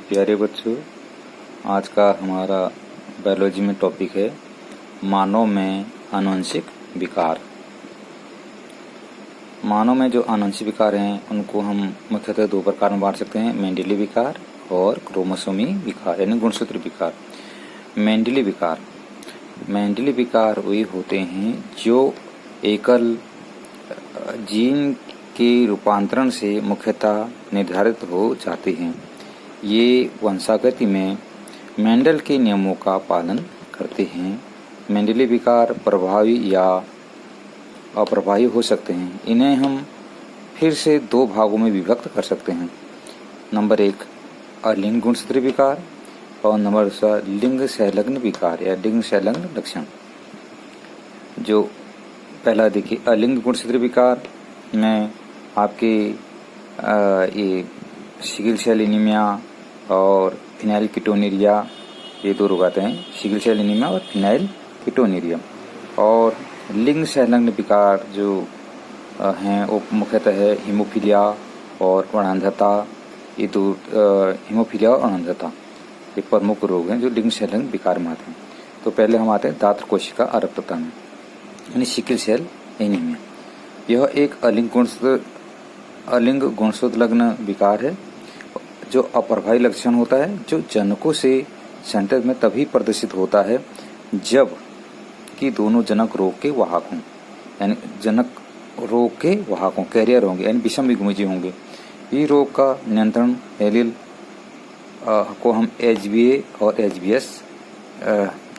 प्यारे बच्चों, आज का हमारा बायोलॉजी में टॉपिक है मानव में आनुवंशिक विकार। मानव में जो आनुवंशिक विकार हैं उनको हम मुख्यतः दो प्रकार में बांट सकते हैं, मेंडेली विकार और क्रोमोसोमी विकार यानी गुणसूत्र विकार। मेंडेली विकार वे होते हैं जो एकल जीन के रूपांतरण से मुख्यतः निर्धारित हो जाते हैं। ये वंशागति में मेंडल के नियमों का पालन करते हैं। मेंडेली विकार प्रभावी या अप्रभावी हो सकते हैं। इन्हें हम फिर से दो भागों में विभक्त कर सकते हैं। नंबर 1 अलिंग गुणसूत्र विकार और नंबर 2 लिंग संलग्न विकार या लिंग संलग्न लक्षण। जो पहला देखिए, अलिंग गुणसूत्र विकार में आपके ये सिकल सेल एनीमिया और फिनाइलकीटोनुरिया, ये दो रोग आते हैं, सिकल सेल एनीमिया और फिनाइलकीटोनुरिया। और लिंग संलग्न विकार जो हैं वो मुख्यतः है हीमोफीलिया और अणअंधता। ये दो हीमोफीलिया और अणअंधता ये प्रमुख रोग हैं जो लिंग संलग्न विकार में आते हैं। तो पहले हम आते हैं दात्र कोशिका अरक्तता में यानी सिकल सेल एनीमिया। यह एक अलिंग गुणसूत्र लग्न विकार है जो अप्रभावी लक्षण होता है, जो जनकों से संतति में तभी प्रदर्शित होता है जब कि दोनों जनक रोग के वाहक हों, यानी जनक रोग के वाहक हों, कैरियर होंगे यानी विषम युग्मजी होंगे। ये रोग का नियंत्रण एलील को हम HbA और HbS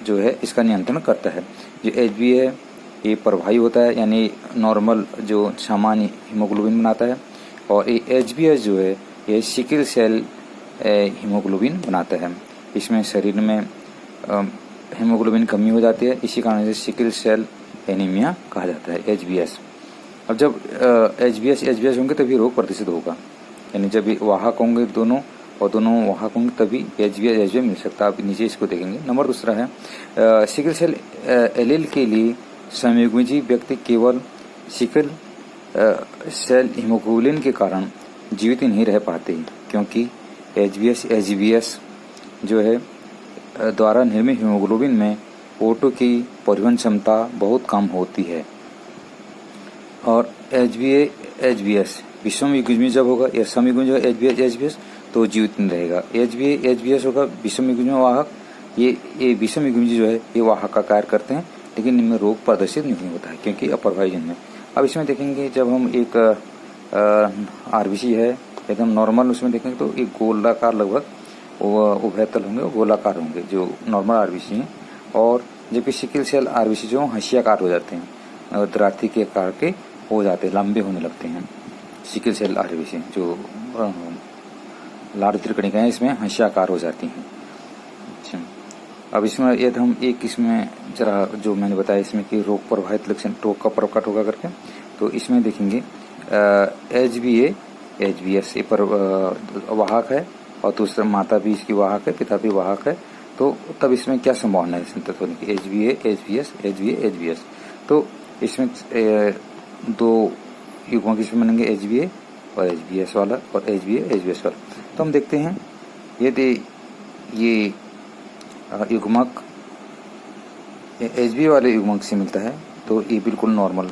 जो है इसका नियंत्रण करता है। जो HbA ये प्रभावी होता है यानी नॉर्मल जो सामान्य हीमोग्लोबिन बनाता है, और ये HbS जो है ये सिकल सेल हीमोग्लोबिन बनाता है। इसमें शरीर में हीमोग्लोबिन कमी हो जाती है, इसी कारण से सिकल सेल एनीमिया कहा जाता है HbS। अब जब HbS होंगे तभी रोग प्रदर्शित होगा, यानी जब वाहक होंगे दोनों और दोनों वाहक होंगे तभी HbS मिल सकता है। आप नीचे इसको देखेंगे। नंबर 2 है सिकल सेल एलील के लिए संयुग्मजी व्यक्ति केवल सिकल सेल हीमोग्लोबिन के कारण जीवित नहीं रह पाते, क्योंकि HbS जो है द्वारा निर्मित हीमोग्लोबिन में O2 की परिवहन क्षमता बहुत कम होती है। और HbS विषम युग्मी जब होगा या समयुग्मी जो HbS तो जीवित नहीं रहेगा। HbS होगा विषम युग्मी वाहक। ये विषम युग्मी जो है ये वाहक का कार्य करते हैं, लेकिन इनमें रोग प्रदर्शित नहीं होता है क्योंकि अप्रभावी जन है। अब इसमें देखेंगे जब हम एक RBC है एकदम नॉर्मल, उसमें देखेंगे तो एक गोलाकार लगभग उभयतल होंगे, गोलाकार होंगे जो नॉर्मल RBC हैं। और जबकि सिकल सेल RBC जो हंसियाकार हो जाते हैं और दराती के आकार के हो जाते हैं, लंबे होने लगते हैं। सिकल सेल RBC जो लाल त्रिकणिका है इसमें हंसियाकार हो जाती हैं। अच्छा, अब इसमें यदि हम एक इसमें जरा जो मैंने बताया इसमें कि रोग प्रभावित लक्षण रोग का प्रकट होगा करके, तो इसमें देखेंगे HbA HbS ये पर वाहक है और दूसरा माता भी इसकी वाहक है, पिता भी वाहक है। तो तब इसमें क्या संभावना है संतत होने की, HbA HbS। तो इसमें दो युग्मक इसमें बनेंगे HbA और HbS वाला और HbA HbS वाला। तो हम देखते हैं यदि ये युग्मक HbA वाले युग्मक से मिलता है तो ये बिल्कुल नॉर्मल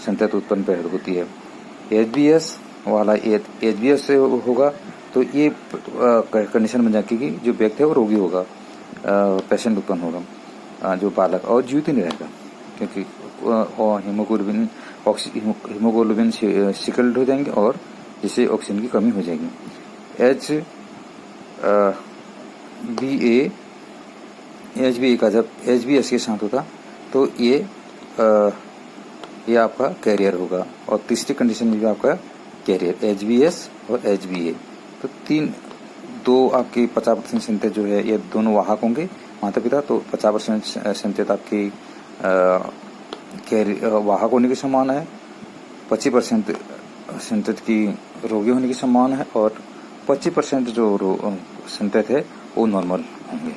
संतति उत्पन्न पैदा होती है। HbS वाला HbS से होगा तो ये कंडीशन बन जाती है कि जो व्यक्ति है वो रोगी होगा, पेशेंट उत्पन्न होगा जो बालक, और जीवित नहीं रहेगा क्योंकि हीमोग्लोबिन सिकल्ड हो जाएंगे और जिससे ऑक्सीजन की कमी हो जाएगी। HbA का जब HbS के साथ होता तो ये आपका कैरियर होगा। और तीसरी कंडीशन में भी आपका कैरियर HbS और HbA। तो दो आपकी 50% संतति जो है ये दोनों वाहक होंगे माता पिता, तो 50% संतति आपकी वाहक होने की संभावना है, 25% संतति की रोगी होने की संभावना है और 25% जो संतति है वो नॉर्मल होंगे।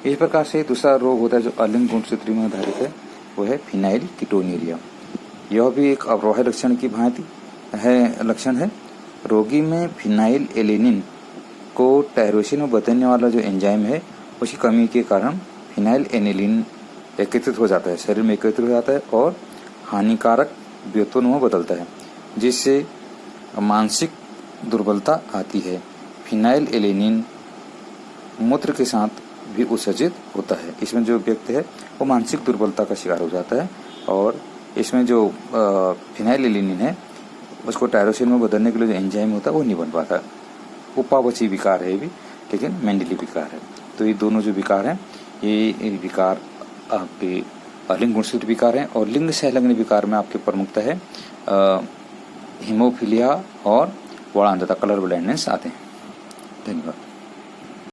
इस प्रकार से दूसरा रोग होता है जो अलिंग गुणसूत्र में आधारित है, वो है फिनाइलकीटोनुरिया। यह भी एक अप्रभावी लक्षण की भांति है लक्षण है। रोगी में फिनाइल एलेनिन को टायरोसिन में बदलने वाला जो एंजाइम है उसकी कमी के कारण फिनाइल एनिलीन एकत्रित हो जाता है, शरीर में एकत्रित हो जाता है और हानिकारक व्युत्पन्न में बदलता है, जिससे मानसिक दुर्बलता आती है। फिनाइल एलेनिन मूत्र के साथ भी उत्सर्जित होता है। इसमें जो व्यक्ति है वो मानसिक दुर्बलता का शिकार हो जाता है और इसमें जो फिनाइल एलेनिन है उसको टायरोसिन में बदलने के लिए जो एंजाइम होता है वो नहीं बन पाता। उपापचयी विकार है ये भी, लेकिन मेंडली विकार है। तो ये दोनों जो विकार हैं ये विकार आपके लिंग गुणसूत्र विकार हैं और लिंग सहलग्न विकार में आपके प्रमुखता है हीमोफीलिया और वर्णांधता, कलर ब्लाइंडनेस आते हैं। धन्यवाद।